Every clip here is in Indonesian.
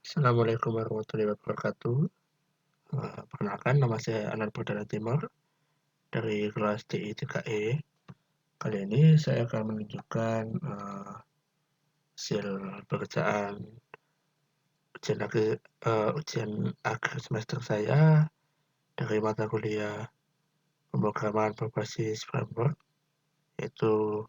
Assalamualaikum warahmatullahi wabarakatuh. Perkenalkan nama saya Anand Perdana Timur dari kelas TI 3E. Kali ini saya akan menunjukkan hasil pekerjaan ujian akhir semester saya dari mata kuliah pemrograman berbasis framework, yaitu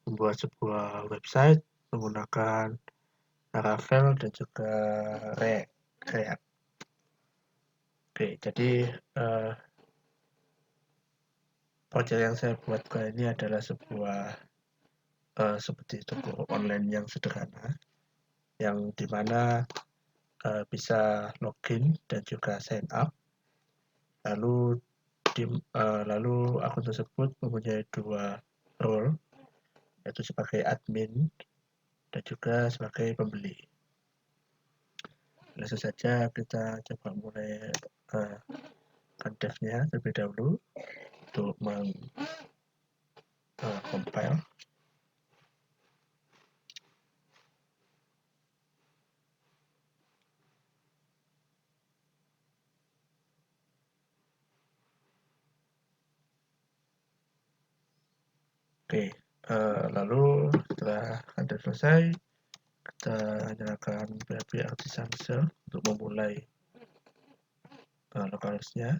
membuat sebuah website menggunakan Laravel dan juga React. Oke, jadi project yang saya buat kali ini adalah sebuah seperti toko online yang sederhana, yang dimana bisa login dan juga sign up. Lalu akun tersebut mempunyai dua role, yaitu sebagai admin dan juga sebagai pembeli. Langsung saja kita coba mulai dev-nya terlebih dahulu untuk compile. Oke, lalu setelah dev selesai, kita nyalakan PHP Artisan Shell untuk memulai localhost-nya.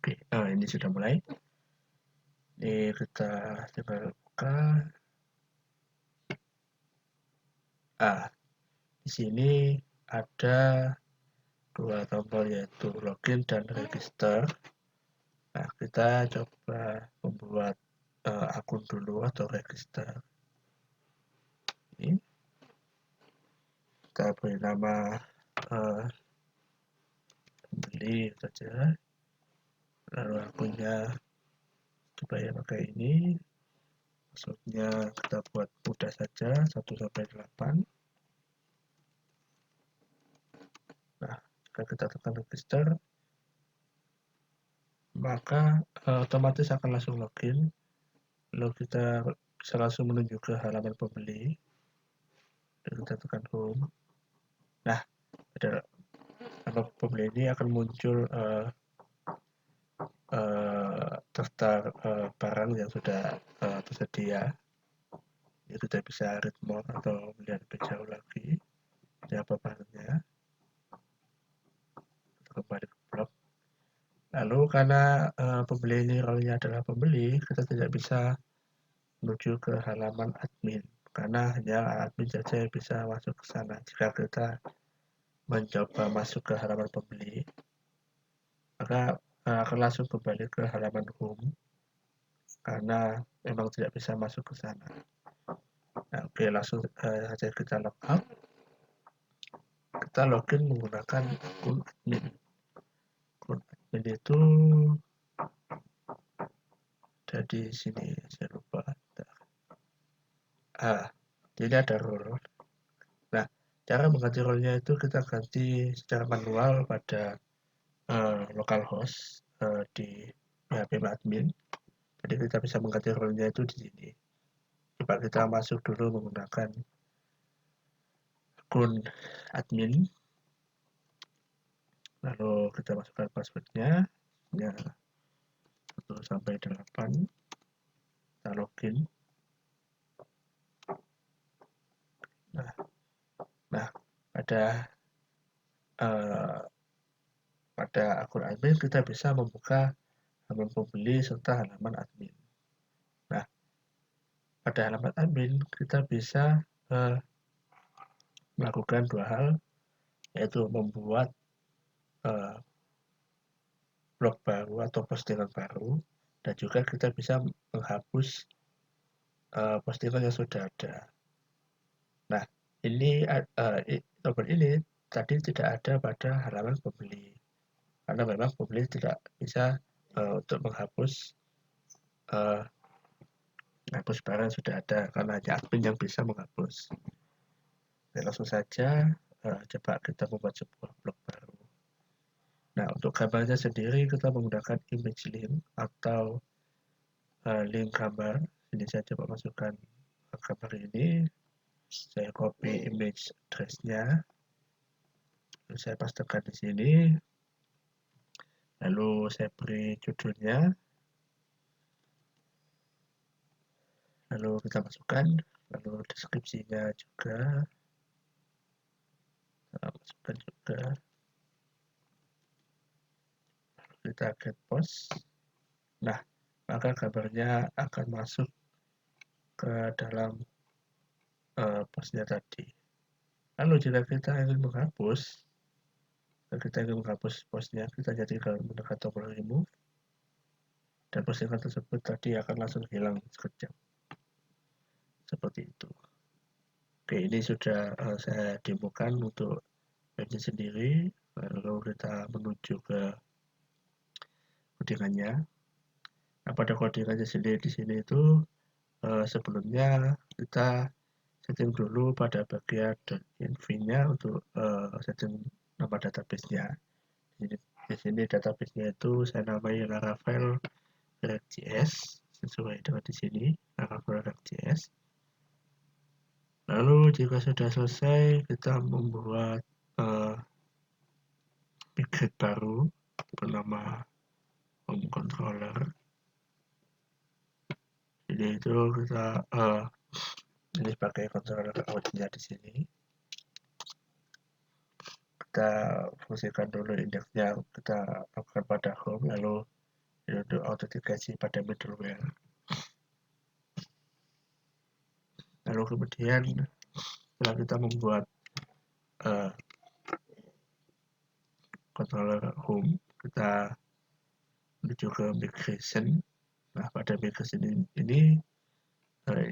Oke, ini sudah mulai. Ini kita tinggal buka. Di sini ada dua tombol, yaitu login dan register. Nah, kita coba membuat akun dulu atau register. Ini kita beri nama pembeli saja. Lalu akunnya coba ya pakai ini. Maksudnya kita buat mudah saja, 1-8. Nah, jika kita tekan register, maka otomatis akan langsung login. Lalu kita bisa langsung menuju ke halaman pembeli. Dan kita tekan home. Nah, pada halaman pembeli ini akan muncul daftar barang yang sudah tersedia. Jadi kita bisa read more atau melihat lebih jauh lagi apa barangnya. Kita kembali ke blog. Lalu karena pembeli ini role-nya adalah pembeli, kita tidak bisa menuju ke halaman admin, karena hanya admin saja yang bisa masuk ke sana. Jika kita mencoba masuk ke halaman pembeli, maka akan langsung kembali ke halaman home, karena memang tidak bisa masuk ke sana. Nah, oke, langsung saja kita logout. Kita login menggunakan akun admin. Akun admin itu ada di sini, saya lupa. Jadi ada role. Nah, cara mengganti role-nya itu kita ganti secara manual pada localhost di PHP admin. Jadi kita bisa mengganti role-nya itu di sini. Coba kita masuk dulu menggunakan akun admin. Lalu kita masukkan password-nya. 1-8. Kita login. Nah, pada akun admin kita bisa membuka halaman pembeli serta halaman admin. Nah, pada halaman admin kita bisa melakukan dua hal, yaitu membuat blog baru atau postingan baru, dan juga kita bisa menghapus postingan yang sudah ada. Nah, tombol ini tadi tidak ada pada halaman pembeli, karena memang pembeli tidak bisa untuk menghapus barang yang sudah ada, karena hanya admin yang bisa menghapus. Nah, langsung saja coba kita membuat sebuah blog baru. Nah, untuk gambarnya sendiri kita menggunakan image link atau link gambar Ini saya coba masukkan gambar ini, saya copy image address-nya, saya pastekan di sini, lalu saya beri judulnya, lalu kita masukkan, lalu deskripsinya juga, kita masukkan juga, lalu kita get post. Nah, maka gambarnya akan masuk ke dalam postnya tadi. Lalu jika kita ingin menghapus, postnya, kita jadikan menekan tombol remove, dan postingan tersebut tadi akan langsung hilang sekejap. Seperti itu. Oke, ini sudah saya demokan untuk webnya sendiri. Lalu kita menuju ke codingannya. Nah, pada codingannya sendiri di sini itu sebelumnya kita setting dulu pada bagian .env-nya untuk setting nama database-nya. Di sini database-nya itu saya namai Laravel React.js sesuai dengan di sini Laravel React.js. Lalu jika sudah selesai, kita membuat widget baru bernama home controller. Jadi itu kita ini sebagai controller outnya di sini. Kita fungsikan dulu indeksnya, kita lakukan pada home, lalu untuk autentikasi pada middleware. Lalu kemudian setelah kita membuat controller home, kita menuju ke migration. Nah, pada migration ini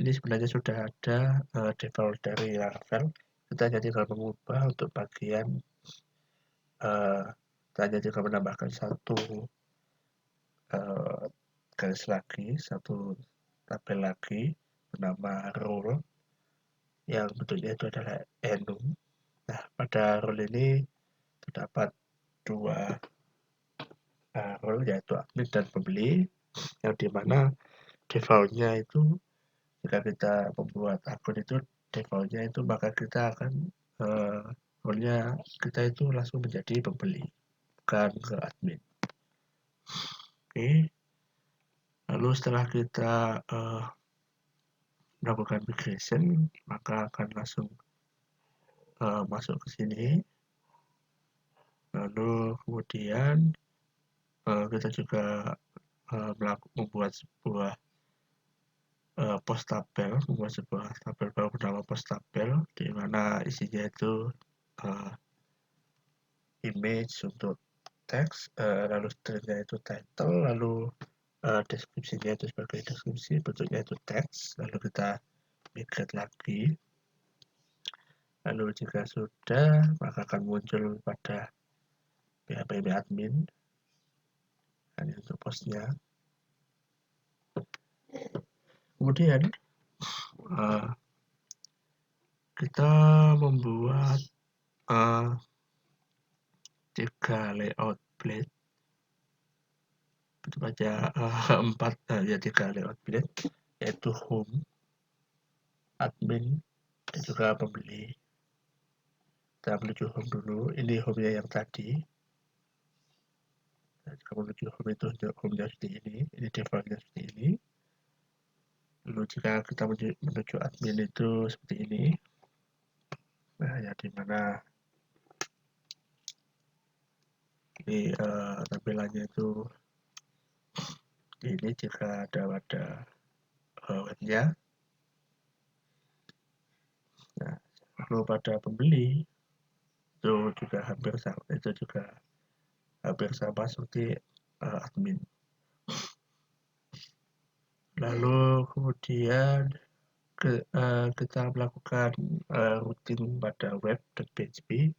sebenarnya sudah ada default dari Laravel. Kita jadi kalau mengubah untuk bagian kita jadi kalau menambahkan satu garis lagi, satu tabel lagi bernama role yang bentuknya itu adalah enum. Nah, pada role ini terdapat dua role, yaitu admin dan pembeli, yang dimana defaultnya itu jika kita membuat akun itu defaultnya itu maka kita akan role-nya kita itu langsung menjadi pembeli, bukan ke admin. Oke. Lalu setelah kita melakukan migration, maka akan langsung masuk ke sini. Lalu kemudian kita juga membuat sebuah post tabel, membuat sebuah tabel baru bernama post tabel, di mana isinya itu image untuk teks, lalu stringnya itu title, lalu deskripsinya itu sebagai deskripsi, bentuknya itu teks, lalu kita migrate lagi. Lalu jika sudah, maka akan muncul pada PHP admin. Ini untuk postnya. Kemudian kita membuat 3 layout blade. Tentu saja 3 layout blade, yaitu home, admin, dan juga pembeli. Kita menuju home dulu. Ini home-nya yang tadi. Jika menuju home itu home-nya seperti ini. Ini default-nya seperti ini. Lalu jika kita menuju admin itu seperti ini. Nah, ya dimana ini tampilannya itu ini jika ada webnya. Nah, lalu pada pembeli itu juga hampir sama seperti admin. Lalu kemudian kita melakukan routing pada web.php,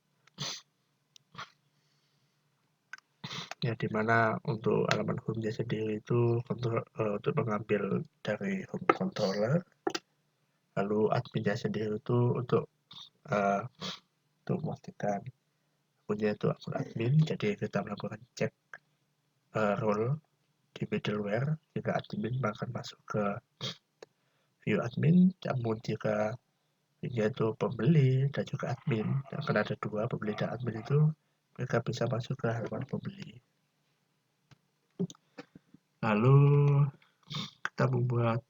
ya dimana untuk halaman home-nya sendiri itu untuk mengambil dari home controller, lalu adminnya sendiri itu untuk memastikan akunnya itu akun admin. Jadi kita melakukan cek role di middleware. Jika admin akan masuk ke view admin, namun jika yaitu pembeli dan juga admin, akan ada dua, pembeli dan admin itu mereka bisa masuk ke halaman pembeli. Lalu kita membuat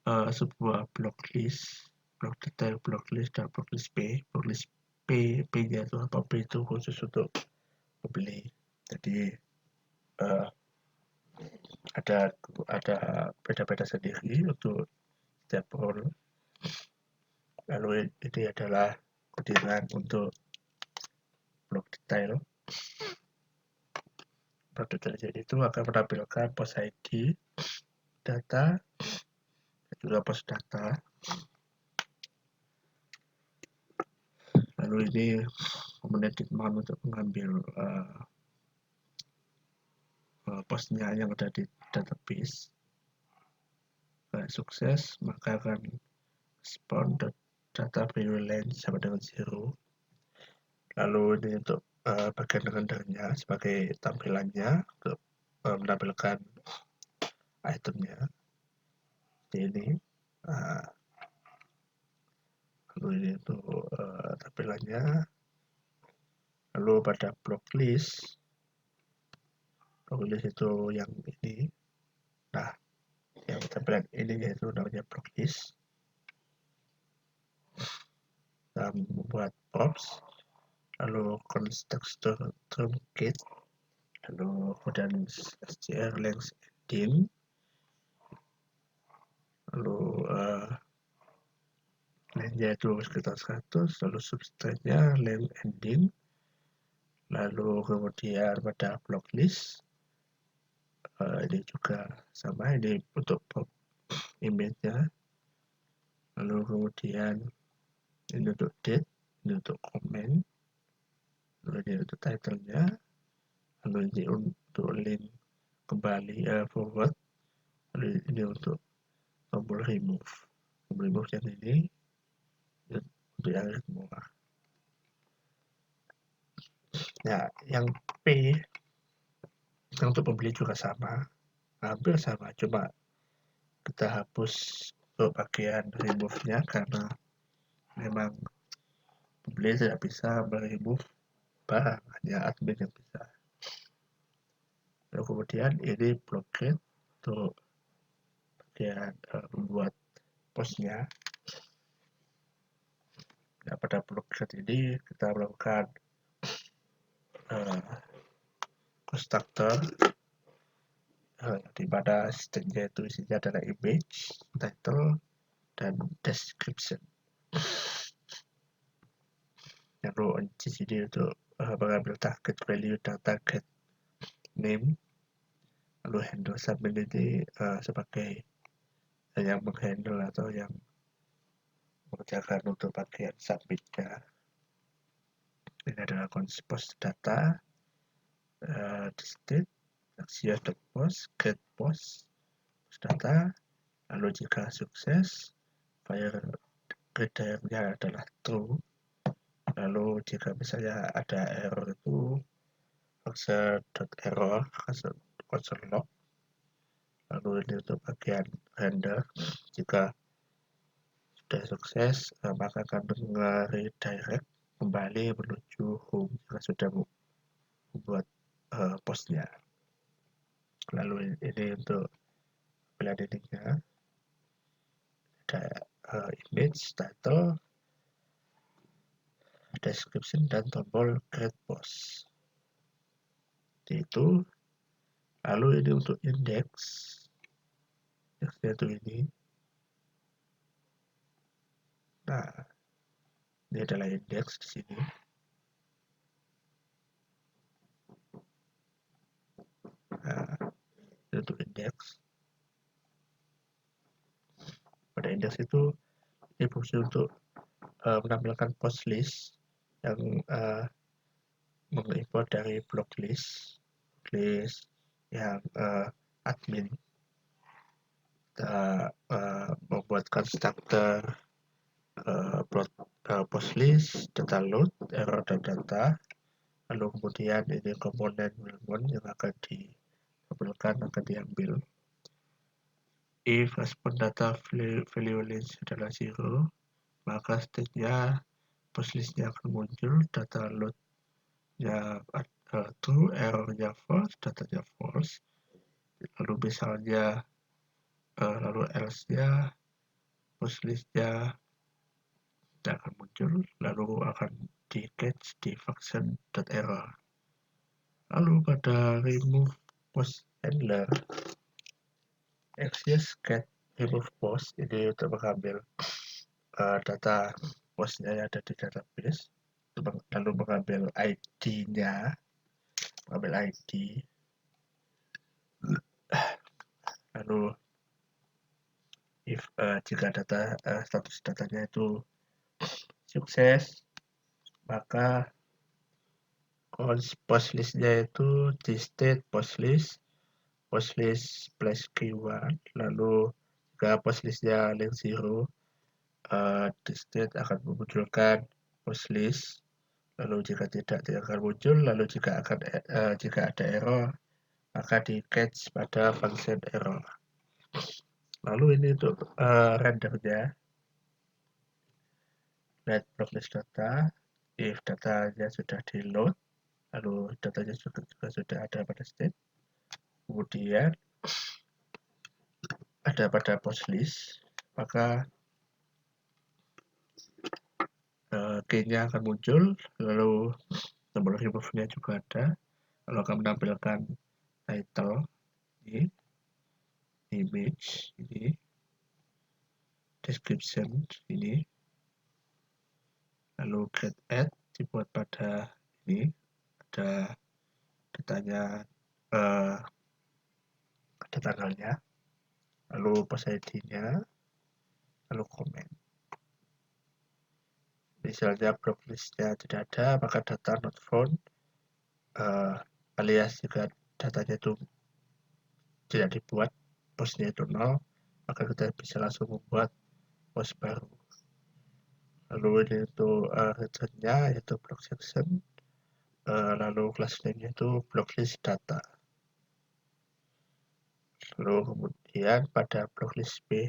sebuah block list, block detail, block list, dan block list P. Block list P-nya itu apa? P itu khusus untuk pembeli. Jadi ada beda-beda sendiri untuk setiap role. Lalu ini adalah kodiran untuk block detail. Block detail jadi itu akan menampilkan post ID, data, dan juga post data. Lalu ini kemudian dikembangkan untuk mengambil postnya yang ada di database. Sukses, maka akan spawn data value length sama dengan 0. Lalu ini untuk bagian rendernya sebagai tampilannya untuk menampilkan itemnya seperti ini. Lalu ini untuk tampilannya. Lalu pada block list itu yang ini. Nah, yang tampilan ini yaitu namanya block list. Kita membuat props, lalu constructor truncate, lalu kemudian str length ending, lalu length-nya itu sekitar 100, lalu substring-nya length ending, lalu kemudian pada block list ini juga sama, ini untuk image-nya, lalu kemudian ini untuk date, ini untuk comment, lalu ini untuk title-nya, lalu ini untuk link kembali forward, lalu ini untuk tombol remove yang ini untuk yang semua. Nah, yang P yang untuk pembeli juga sama, hampir sama, cuma kita hapus untuk bagian remove-nya karena memang pembeli tidak bisa meremove barang, hanya admin yang bisa. Lalu kemudian ini blockade untuk bagian membuat postnya. Nah, pada blockade ini kita melakukan constructor di mana sistemnya itu isinya adalah image, title, dan description. Lalu di sini untuk mengambil target value dan target name, lalu handle submit ini sebagai yang menghandle atau yang mengerjakan untuk bagian submitnya. Ini adalah post data, state, post, get post data. Lalu jika sukses, file reader-nya adalah true. Lalu jika misalnya ada error itu console.error, console log. Lalu ini untuk bagian render, jika sudah sukses maka akan redirect kembali menuju home jika sudah membuat postnya. Lalu ini untuk tampilan ininya ada image, title, description, dan tombol create post. Seperti itu. Lalu ini untuk index, yaitu ini. Nah, ini adalah index di sini. Nah, ini untuk index. Pada index itu ini fungsi untuk menampilkan post list yang mengimport dari block list yang admin. Kita membuat constructor post list, data load, error dan data. Lalu kemudian ini komponen yang akan ditampilkan, akan diambil. if respon data value range adalah 0, maka state-nya post list-nya akan muncul, data load-nya true, error-nya false, datanya false. Lalu misalnya lalu else-nya post list-nya tidak akan muncul, lalu akan di catch di function.error. Lalu pada remove post handler, access get remove post ini untuk mengambil data postnya yang ada di database, lalu mengambil ID-nya, mengambil ID, lalu if jika status datanya itu sukses, maka post list-nya itu di state post list plus keyword, lalu jika post list-nya link 0, di state akan memunculkan post list, lalu jika tidak akan muncul, lalu jika ada error, maka di catch pada function error. Lalu ini untuk rendernya, let block list data, if datanya sudah di load, lalu datanya juga sudah ada pada state, kemudian ada pada post list, maka key-nya akan muncul, lalu tombol remove-nya juga ada, lalu akan menampilkan title ini, image ini, description ini, lalu get add dibuat pada ini, ada datanya, ada tanggalnya, lalu post ID-nya, lalu komen. Misalnya block list-nya tidak ada, maka data not found, alias jika datanya itu tidak dibuat, postnya itu 0, maka kita bisa langsung membuat post baru. Lalu ini untuk return-nya yaitu block section, lalu class name-nya itu block list data. Lalu kemudian pada block list B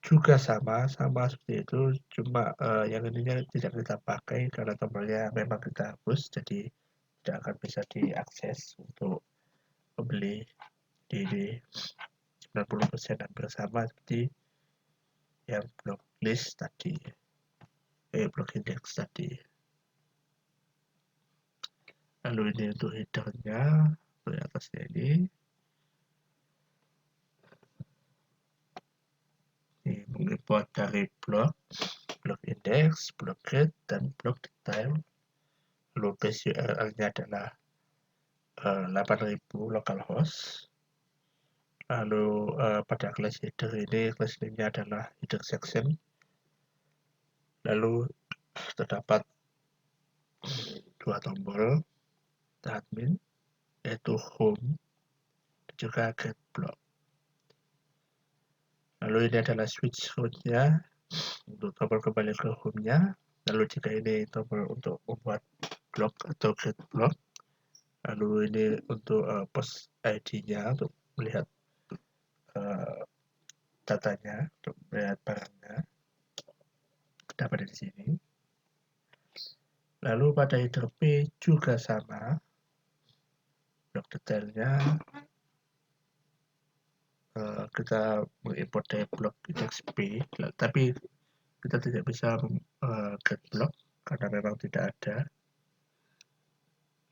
juga sama seperti itu, cuma yang ininya tidak kita pakai karena tombolnya memang kita hapus, jadi tidak akan bisa diakses untuk pembeli. Di 90% hampir sama seperti yang block list tadi, block index tadi. Lalu ini untuk header-nya, di atasnya ini mengimport dari blok index, blok get, dan blok detail. Lalu base URL-nya adalah 8000 localhost. Lalu pada class header ini, class name-nya adalah header section. Lalu terdapat dua tombol admin, yaitu home dan juga get block. Lalu ini adalah switch root-nya untuk tombol kembali ke home-nya. Lalu jika ini tombol untuk membuat block atau get block. Lalu ini untuk post ID-nya untuk melihat datanya, untuk melihat barangnya dapat di sini. Lalu pada header P juga sama, blok detailnya kita mengimport dari blok index P, tapi kita tidak bisa get block karena memang tidak ada.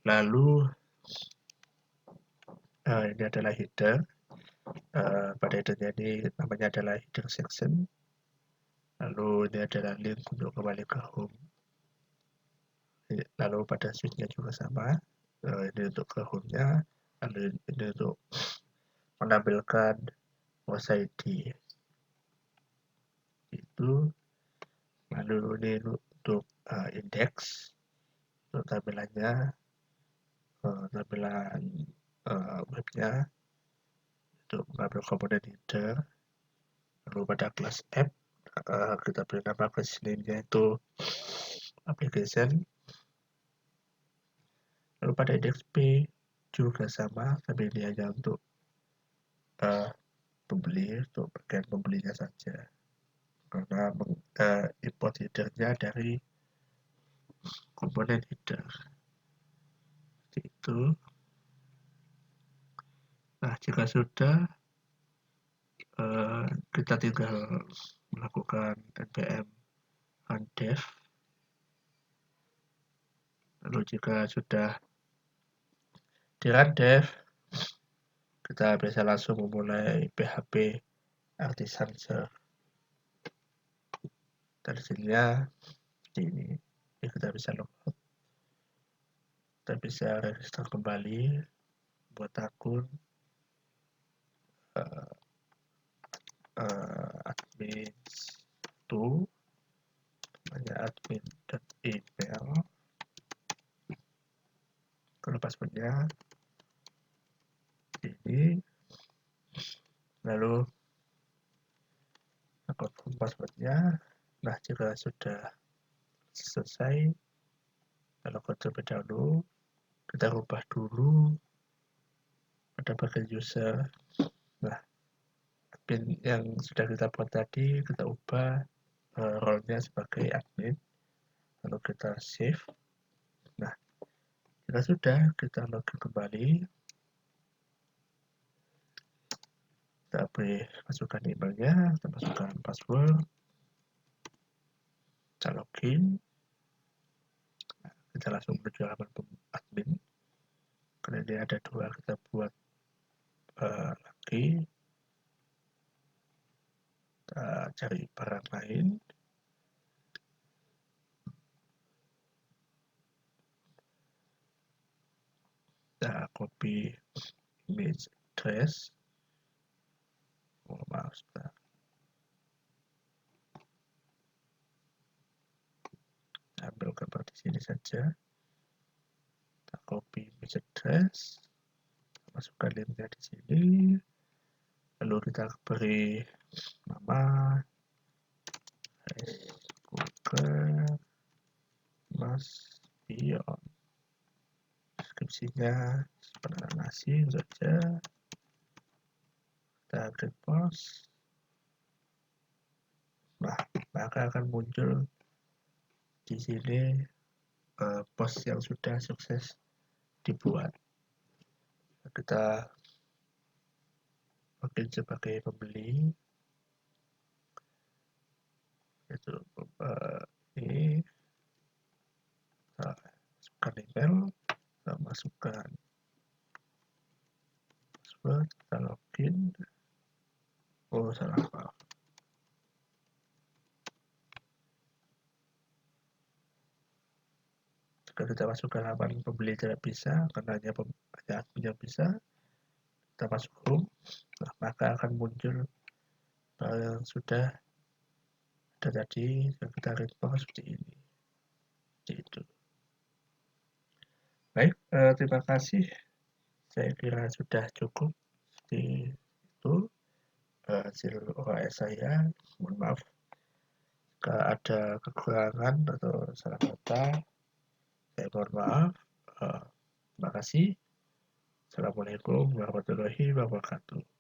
Lalu ini adalah header, pada headernya ini namanya adalah header section. Lalu ini adalah link untuk kembali ke home. Lalu pada switch-nya juga sama, ini untuk ke home-nya, lalu ini untuk menampilkan post ID itu, lalu ini untuk index, untuk tampilannya, tampilan webnya, untuk mengambil komponen header. Lalu pada kelas app kita beri nama kelas name-nya itu application. Lalu pada index P juga sama, tapi ini hanya untuk pembeli untuk bagian pembelinya saja, karena import header-nya dari komponen header. Seperti itu. Nah, jika sudah, kita tinggal melakukan npm undev. Lalu jika sudah di run dev, kita bisa langsung memulai PHP Artisan Serve. Dari sininya seperti ini. Kita bisa logout, kita bisa register kembali, buat akun, admin2, hanya admin.email, kalau passwordnya ini, lalu confirm passwordnya. Nah, jika sudah selesai, kalau terlebih dahulu, kita rubah dulu pada bagian user. Nah, admin yang sudah kita buat tadi, kita ubah role-nya sebagai admin, lalu kita save. Nah, jika sudah, kita login kembali, kita beri masukkan emailnya, kita masukkan password, kita login, kita langsung menuju halaman admin. Karena ini ada dua, kita buat lagi, kita cari barang lain, kita copy image address, maaf, kita ambil gambar di sini saja, kita copy image address, masukkan linknya di sini, lalu kita beri nama Google Mas Beyond, deskripsinya penanganan nasi saja, kita klik post. Nah, maka akan muncul di sini post yang sudah sukses dibuat. Kita login sebagai pembeli, itu ini kita masukkan email, kita masukkan password, kita login. Oh, salah, maaf. Jika kita masukkan halaman pembeli tidak bisa, karena hanya admin yang bisa, kita masuk home. Nah, maka akan muncul yang sudah ada tadi, yang kita report seperti ini. Seperti itu. Baik, terima kasih. Saya kira sudah cukup. Seperti itu hasil OAS saya. Mohon maaf jika ada kekurangan atau salah kata. Saya mohon maaf. Terima kasih. Assalamualaikum warahmatullahi wabarakatuh.